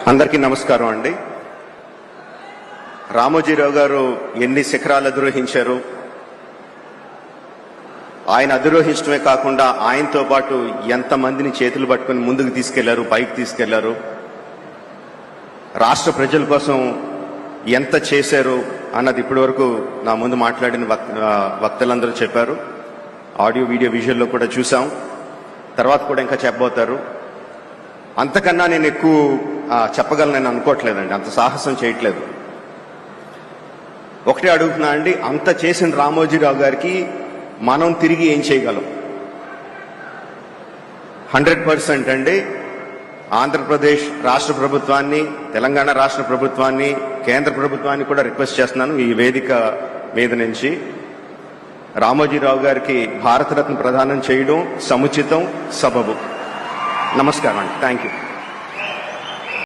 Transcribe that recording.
అందరికీ నమస్కారం అండి. రామోజీరావు గారు ఎన్ని శిఖరాలు అధిరోహించారు, ఆయన అధిరోహించడమే కాకుండా ఆయనతో పాటు ఎంతమందిని చేతులు పట్టుకుని ముందుకు తీసుకెళ్లారు, పైకి తీసుకెళ్లారు, రాష్ట్ర ప్రజల కోసం ఎంత చేశారు అన్నది ఇప్పటి వరకు నా ముందు మాట్లాడిన వక్తలందరూ చెప్పారు. ఆడియో వీడియో విజువల్లో కూడా చూసాం, తర్వాత కూడా ఇంకా చెప్పబోతారు. అంతకన్నా నేను ఎక్కువ చెప్పగలనని అనుకోవట్లేదండి, అంత సాహసం చేయట్లేదు. ఒకటే అడుగుతున్నా అండి, అంత చేసిన రామోజీరావు గారికి మనం తిరిగి ఏం చేయగలం? 100% అండి. ఆంధ్రప్రదేశ్ రాష్ట్ర ప్రభుత్వాన్ని, తెలంగాణ రాష్ట్ర ప్రభుత్వాన్ని, కేంద్ర ప్రభుత్వాన్ని కూడా రిక్వెస్ట్ చేస్తున్నాను ఈ వేదిక మీద నుంచి, రామోజీరావు గారికి భారతరత్న ప్రదానం చేయడం సముచితం, సబబు. నమస్కారం అండి. Thank you.